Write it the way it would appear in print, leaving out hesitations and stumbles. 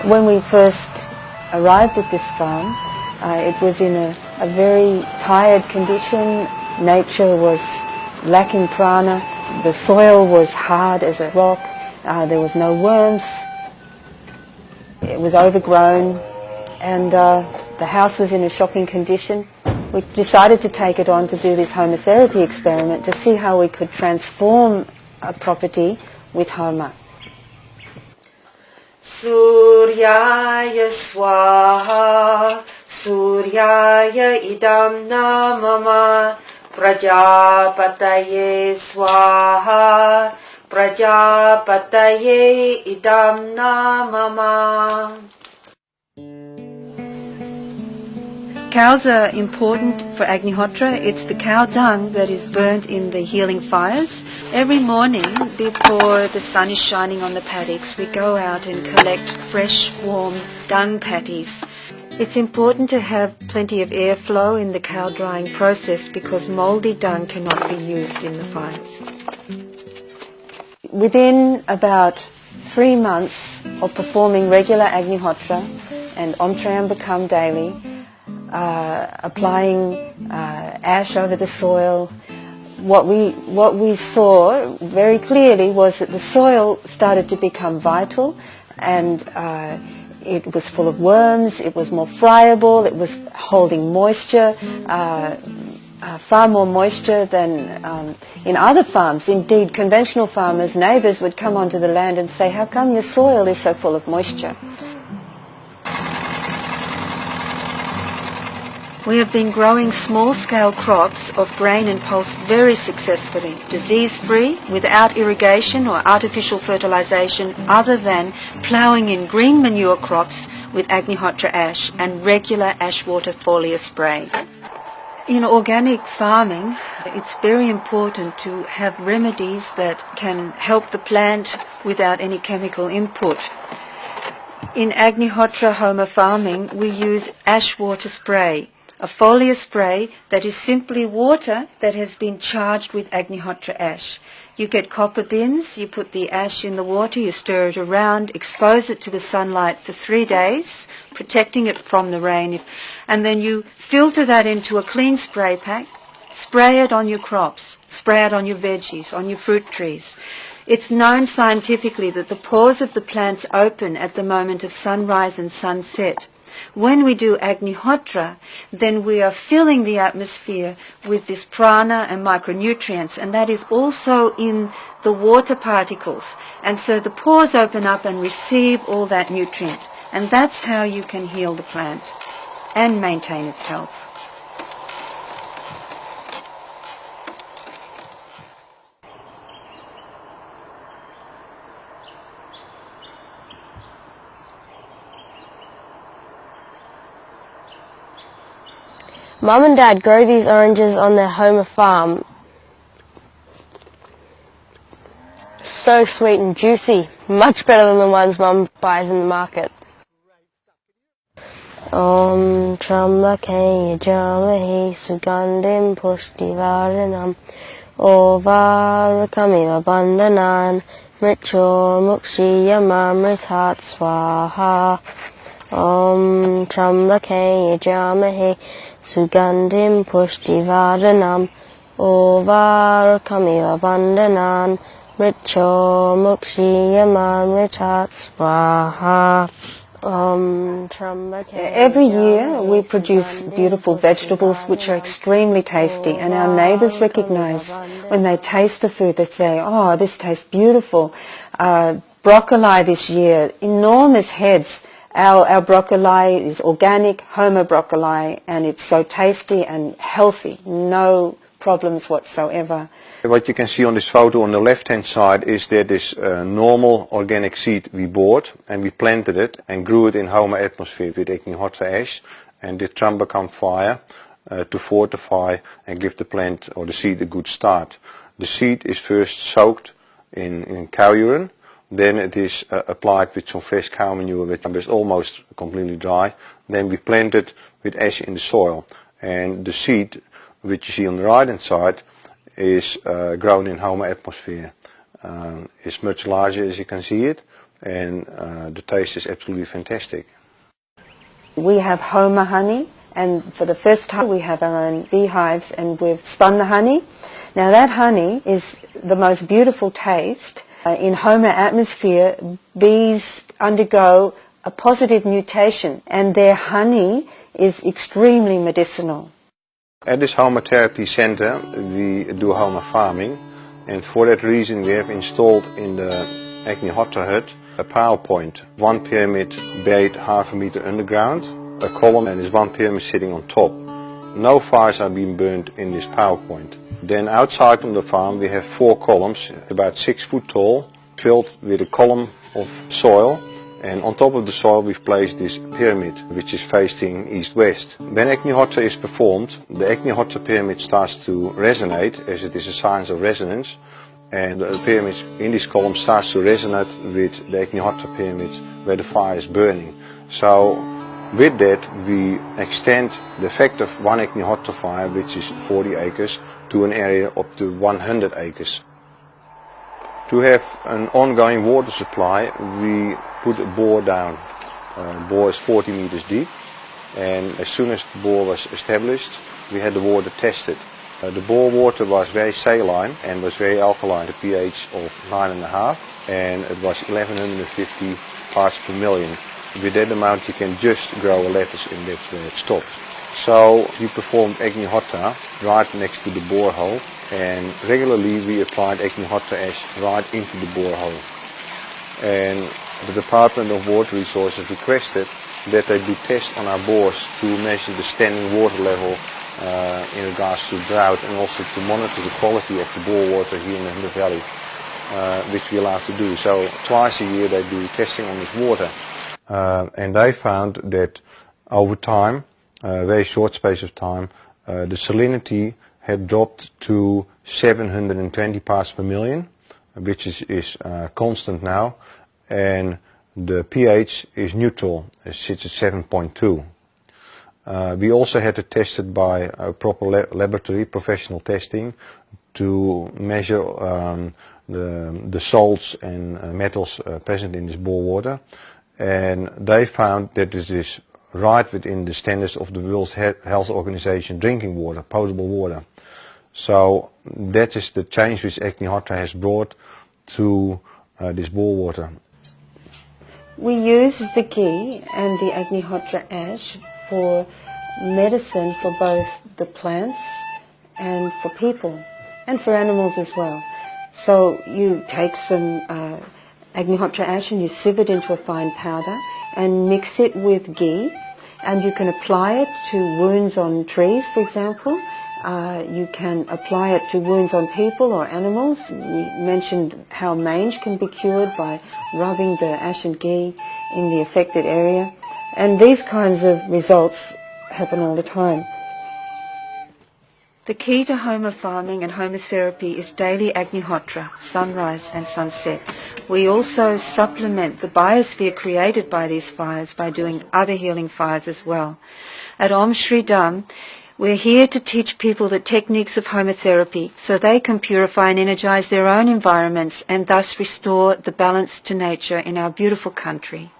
When we first arrived at this farm, it was in a very tired condition. Nature was lacking prana. The soil was hard as a rock. There was no worms. It was overgrown, and the house was in a shocking condition. We decided to take it on to do this homotherapy experiment to see how we could transform a property with homa. Suryaya swaha, Suryaya idam namama, Prajapataye swaha, Prajapataye idam namama. Cows are important for Agnihotra. It's the cow dung that is burnt in the healing fires. Every morning before the sun is shining on the paddocks, we go out and collect fresh, warm dung patties. It's important to have plenty of airflow in the cow drying process because mouldy dung cannot be used in the fires. Within about 3 months of performing regular Agnihotra and Om Triambakam daily, applying ash over the soil, what we saw very clearly was that the soil started to become vital, and it was full of worms, it was more friable, it was holding moisture, far more moisture than in other farms. Indeed, conventional farmers, neighbours would come onto the land and say, "How come your soil is so full of moisture?" We have been growing small-scale crops of grain and pulse very successfully, disease-free, without irrigation or artificial fertilization, other than ploughing in green manure crops with Agnihotra ash and regular ash water foliar spray. In organic farming, it's very important to have remedies that can help the plant without any chemical input. In Agnihotra Homa farming, we use ash water spray, a foliar spray that is simply water that has been charged with Agnihotra ash. You get copper bins, you put the ash in the water, you stir it around, expose it to the sunlight for 3 days, protecting it from the rain, and then you filter that into a clean spray pack, spray it on your crops, spray it on your veggies, on your fruit trees. It's known scientifically that the pores of the plants open at the moment of sunrise and sunset. When we do Agnihotra, then we are filling the atmosphere with this prana and micronutrients, and that is also in the water particles. And so the pores open up and receive all that nutrient. And that's how you can heal the plant and maintain its health. Mum and Dad grow these oranges on their Homa farm. So sweet and juicy, much better than the ones Mum buys in the market. Om Trambake Yajamahe Sugandim Pushtivaranam Ovarakamiva Bandhanan Mricho Mukshiyamamritat Swaha. Om Trambake Yajamahe Sugandim Pushtivaranam Ovarakamiva Bandhanan Mricho Mukshiyamamritat Swaha. Every year we produce beautiful vegetables which are extremely tasty, and our neighbours recognise when they taste the food. They say, "Oh, this tastes beautiful." Broccoli this year, enormous heads. Our broccoli is organic, Homa broccoli, and it's so tasty and healthy. No problems whatsoever. What you can see on this photo on the left-hand side is that this normal organic seed we bought, and we planted it and grew it in Homa atmosphere with Agnihotra ash and did Trambakam fire to fortify and give the plant or the seed a good start. The seed is first soaked in cow urine, then it is applied with some fresh cow manure which is almost completely dry. Then we plant it with ash in the soil, and the seed which you see on the right hand side is grown in Homa atmosphere. It's much larger as you can see it, and the taste is absolutely fantastic. We have Homa honey, and for the first time we have our own beehives, and we've spun the honey. Now that honey is the most beautiful taste. In Homa atmosphere, bees undergo a positive mutation, and their honey is extremely medicinal. At this Homa Therapy Center we do Homa farming, and for that reason we have installed in the Agnihotra hut a power point. One pyramid buried half a meter underground, a column, and there's one pyramid sitting on top. No fires are being burned in this power point. Then outside on the farm we have 4 columns about 6 foot tall, filled with a column of soil, and on top of the soil we've placed this pyramid which is facing east-west. When Agnihotra is performed, the Agnihotra pyramid starts to resonate, as it is a science of resonance, and the pyramid in this column starts to resonate with the Agnihotra pyramid where the fire is burning. So with that we extend the effect of one Agnihotra fire, which is 40 acres, to an area up to 100 acres. To have an ongoing water supply we put a bore down. The bore is 40 meters deep, and as soon as the bore was established we had the water tested. The bore water was very saline and was very alkaline, the pH of 9.5, and it was 1150 parts per million. With that amount you can just grow a lettuce, and that's where it stops. So we performed Agnihotra right next to the borehole, and regularly we applied Agnihotra ash right into the borehole. And the Department of Water Resources requested that they do tests on our bores to measure the standing water level in regards to drought, and also to monitor the quality of the bore water here in the Hunter Valley, which we're allowed to do. So twice a year they do testing on this water. And they found that over time, a very short space of time, the salinity had dropped to 720 parts per million, which is constant now, and the pH is neutral, it sits at 7.2. We also had it tested by a proper laboratory, professional testing, to measure the salts and metals present in this bore water, and they found that this is right within the standards of the World Health Organization drinking water, potable water. So that is the change which Agnihotra has brought to this bore water. We use the ghee and the Agnihotra ash for medicine for both the plants and for people, and for animals as well. So you take some Agnihotra ash and you sieve it into a fine powder and mix it with ghee, and you can apply it to wounds on trees, for example. You can apply it to wounds on people or animals. We mentioned how mange can be cured by rubbing the ash and ghee in the affected area, and these kinds of results happen all the time. The key to Homa farming and Homa therapy is daily Agnihotra, sunrise and sunset. We also supplement the biosphere created by these fires by doing other healing fires as well. At Shri Dham, we're here to teach people the techniques of Homa therapy so they can purify and energize their own environments and thus restore the balance to nature in our beautiful country.